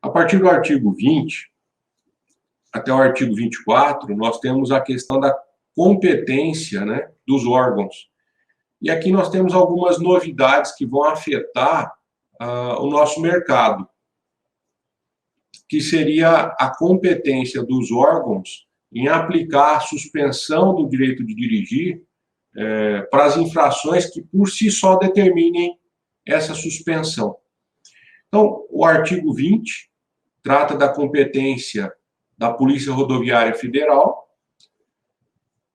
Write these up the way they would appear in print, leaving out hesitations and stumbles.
A partir do artigo 20 até o artigo 24, nós temos a questão da competência, né, dos órgãos. E aqui nós temos algumas novidades que vão afetar o nosso mercado, que seria a competência dos órgãos em aplicar a suspensão do direito de dirigir para as infrações que por si só determinem essa suspensão. Então, o artigo 20 trata da competência da Polícia Rodoviária Federal,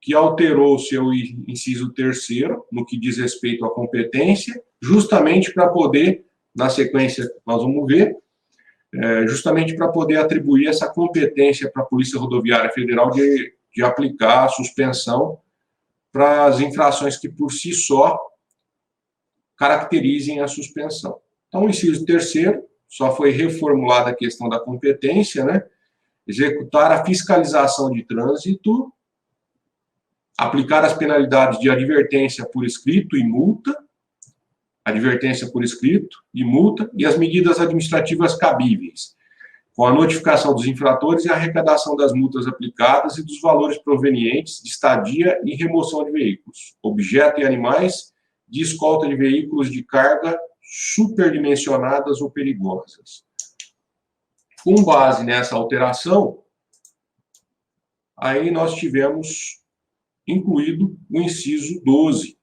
que alterou o seu inciso 3º, no que diz respeito à competência, justamente para poder, na sequência, nós vamos ver, justamente para poder atribuir essa competência para a Polícia Rodoviária Federal de aplicar a suspensão para as infrações que, por si só, caracterizem a suspensão. Então, o inciso 3º, só foi reformulada a questão da competência, né? Executar a fiscalização de trânsito, aplicar as penalidades de advertência por escrito e multa, e as medidas administrativas cabíveis, com a notificação dos infratores e a arrecadação das multas aplicadas e dos valores provenientes de estadia e remoção de veículos, objeto e animais de escolta de veículos de carga superdimensionadas ou perigosas. Com base nessa alteração, aí nós tivemos incluído o inciso 12,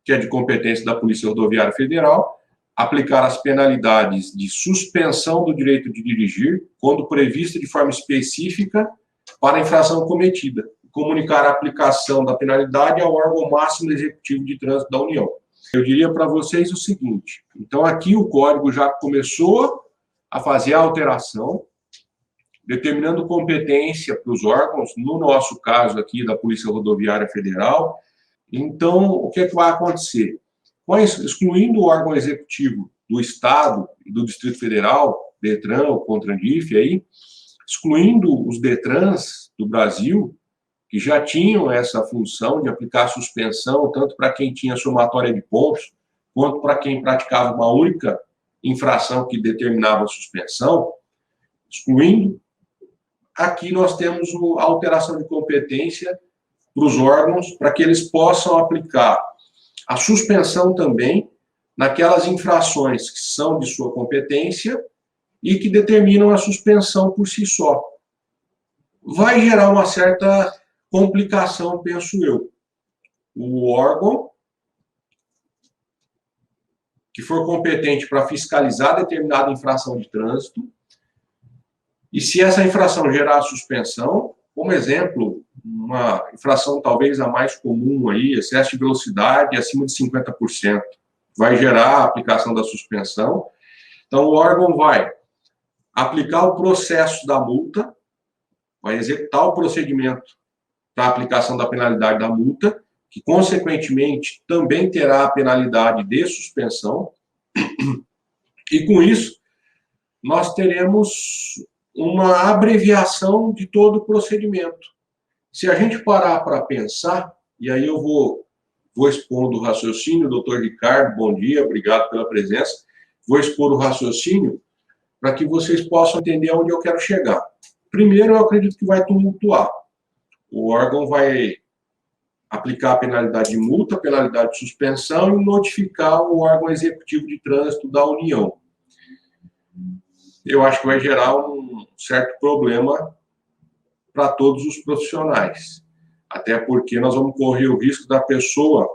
que é de competência da Polícia Rodoviária Federal, aplicar as penalidades de suspensão do direito de dirigir, quando prevista de forma específica para a infração cometida, comunicar a aplicação da penalidade ao órgão máximo executivo de trânsito da União. Eu diria para vocês o seguinte, então aqui o Código já começou a fazer a alteração, determinando competência para os órgãos, no nosso caso aqui da Polícia Rodoviária Federal. Então, o que vai acontecer? Excluindo o órgão executivo do Estado e do Distrito Federal, DETRAN ou CONTRANDIF, aí, excluindo os DETRANs do Brasil, que já tinham essa função de aplicar suspensão, tanto para quem tinha somatória de pontos, quanto para quem praticava uma única infração que determinava a suspensão, excluindo, aqui nós temos a alteração de competência para os órgãos, para que eles possam aplicar a suspensão também naquelas infrações que são de sua competência e que determinam a suspensão por si só. Vai gerar uma certa complicação, penso eu. O órgão que for competente para fiscalizar determinada infração de trânsito, e se essa infração gerar suspensão, como exemplo, uma infração talvez a mais comum aí, excesso de velocidade acima de 50%, vai gerar a aplicação da suspensão. Então, o órgão vai aplicar o processo da multa, vai executar o procedimento para a aplicação da penalidade da multa, que, consequentemente, também terá a penalidade de suspensão, e, com isso, nós teremos uma abreviação de todo o procedimento. Se a gente parar para pensar, e aí eu vou expondo o raciocínio, doutor Ricardo, bom dia, obrigado pela presença, vou expor o raciocínio para que vocês possam entender onde eu quero chegar. Primeiro, eu acredito que vai tumultuar. O órgão vai aplicar a penalidade de multa, a penalidade de suspensão e notificar o órgão executivo de trânsito da União. Eu acho que vai gerar um certo problema para todos os profissionais. Até porque nós vamos correr o risco da pessoa,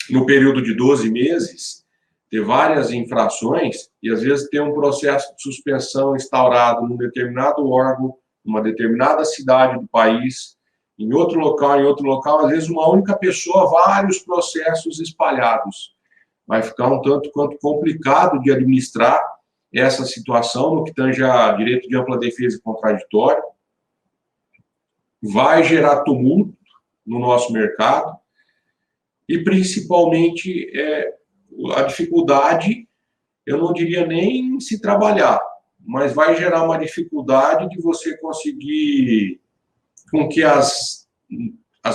no período de 12 meses, ter várias infrações e, às vezes, ter um processo de suspensão instaurado num determinado órgão, numa determinada cidade do país, em outro local, às vezes uma única pessoa, vários processos espalhados. Vai ficar um tanto quanto complicado de administrar essa situação no que tange a direito de ampla defesa e contraditório. Vai gerar tumulto no nosso mercado e, principalmente, a dificuldade, eu não diria nem se trabalhar, mas vai gerar uma dificuldade de você conseguir com que as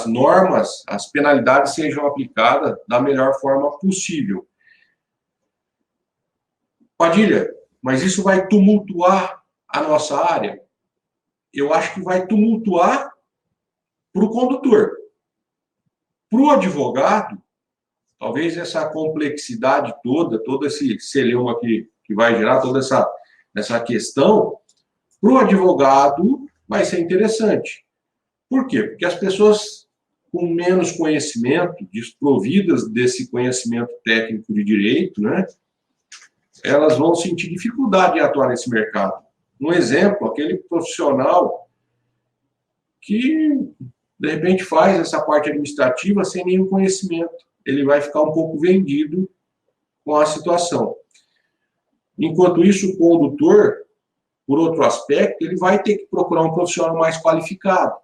normas, as penalidades sejam aplicadas da melhor forma possível. Padilha, Mas isso vai tumultuar a nossa área? Eu acho que vai tumultuar para o condutor. Para o advogado, talvez essa complexidade toda, todo esse celeuma que vai gerar, toda essa questão, para o advogado vai ser interessante. Por quê? Porque as pessoas com menos conhecimento, desprovidas desse conhecimento técnico de direito, né, elas vão sentir dificuldade em atuar nesse mercado. Um exemplo, aquele profissional que, de repente, faz essa parte administrativa sem nenhum conhecimento. Ele vai ficar um pouco vendido com a situação. Enquanto isso, o condutor, por outro aspecto, ele vai ter que procurar um profissional mais qualificado,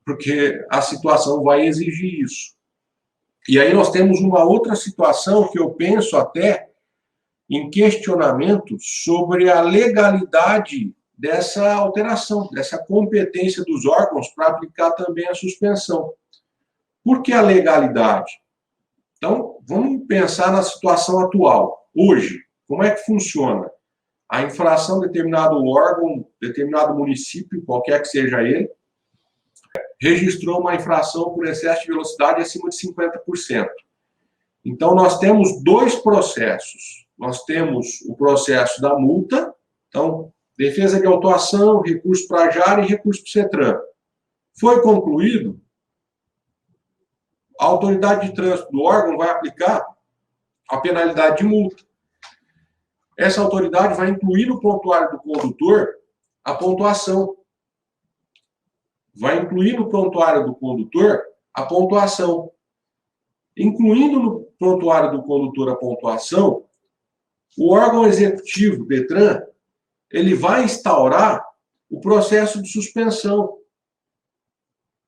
porque a situação vai exigir isso. E aí nós temos uma outra situação que eu penso até em questionamento sobre a legalidade dessa alteração, dessa competência dos órgãos para aplicar também a suspensão. Por que a legalidade? Então, vamos pensar na situação atual. Hoje, como é que funciona? A infração de determinado órgão, determinado município, qualquer que seja ele, registrou uma infração por excesso de velocidade acima de 50%. Então, nós temos dois processos. Nós temos o processo da multa, então, defesa de autuação, recurso para a JAR e recurso para o CETRAN. Foi concluído, a autoridade de trânsito do órgão vai aplicar a penalidade de multa. Essa autoridade vai incluir no prontuário do condutor a pontuação. Vai incluir no prontuário do condutor a pontuação. Incluindo no prontuário do condutor a pontuação, o órgão executivo, DETRAN, ele vai instaurar o processo de suspensão.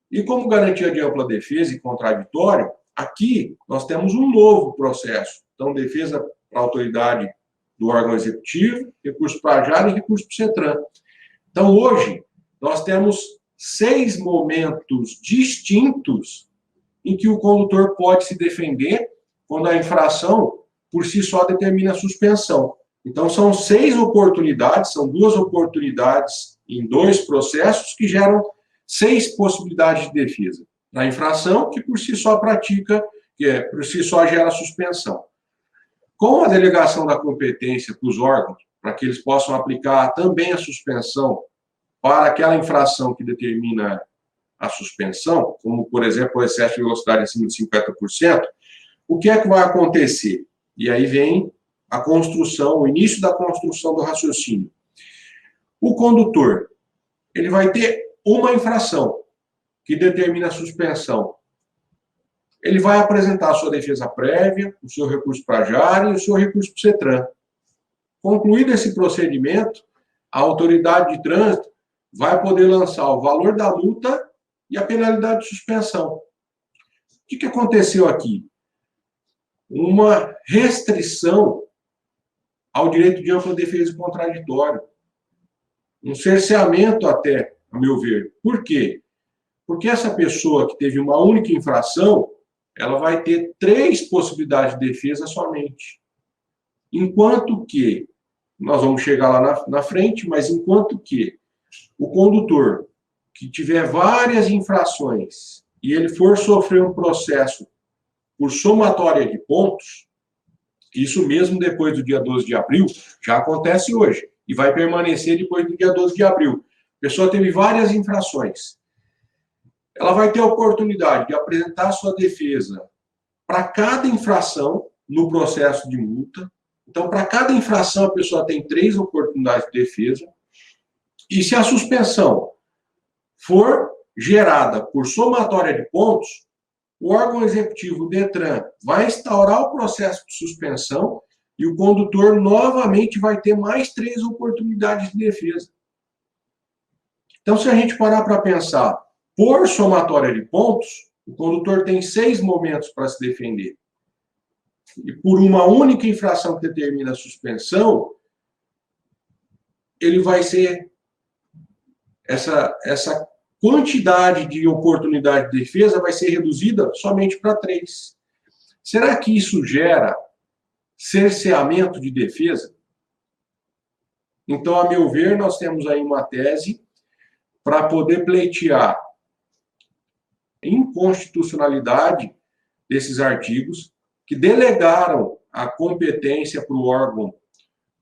E como garantia de ampla defesa e contraditório, aqui nós temos um novo processo. Então, defesa para a autoridade do órgão executivo, recurso para a JAR e recurso para o CETRAN. Então, hoje, nós temos 6 momentos distintos em que o condutor pode se defender quando a infração, por si só, determina a suspensão. Então, são 6 oportunidades, são 2 oportunidades em 2 processos que geram 6 possibilidades de defesa. Na infração, que por si só por si só gera suspensão. Com a delegação da competência para os órgãos, para que eles possam aplicar também a suspensão para aquela infração que determina a suspensão, como, por exemplo, o excesso de velocidade acima de 50%, o que é que vai acontecer? E aí vem a construção, o início da construção do raciocínio. O condutor, ele vai ter uma infração que determina a suspensão. Ele vai apresentar a sua defesa prévia, o seu recurso para a JAR e o seu recurso para o CETRAN. Concluído esse procedimento, a autoridade de trânsito vai poder lançar o valor da multa e a penalidade de suspensão. O que aconteceu aqui? Uma restrição ao direito de ampla defesa e contraditório. Um cerceamento até, a meu ver. Por quê? Porque essa pessoa que teve uma única infração, ela vai ter 3 possibilidades de defesa somente. Enquanto que, nós vamos chegar lá na frente, mas enquanto que o condutor que tiver várias infrações e ele for sofrer um processo por somatória de pontos, isso mesmo depois do dia 12 de abril, já acontece hoje, e vai permanecer depois do dia 12 de abril. A pessoa teve várias infrações. Ela vai ter a oportunidade de apresentar sua defesa para cada infração no processo de multa. Então, para cada infração, a pessoa tem 3 oportunidades de defesa. E se a suspensão for gerada por somatória de pontos, o órgão executivo, DETRAN, vai instaurar o processo de suspensão e o condutor novamente vai ter mais 3 oportunidades de defesa. Então, se a gente parar para pensar, por somatória de pontos, o condutor tem 6 momentos para se defender. E por uma única infração que determina a suspensão, ele vai ser essa quantidade de oportunidade de defesa vai ser reduzida somente para 3. Será que isso gera cerceamento de defesa? Então, a meu ver, nós temos aí uma tese para poder pleitear inconstitucionalidade desses artigos que delegaram a competência para o órgão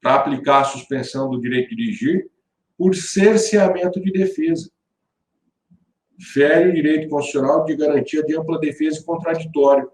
para aplicar a suspensão do direito de dirigir por cerceamento de defesa. Fere o direito constitucional de garantia de ampla defesa e contraditório.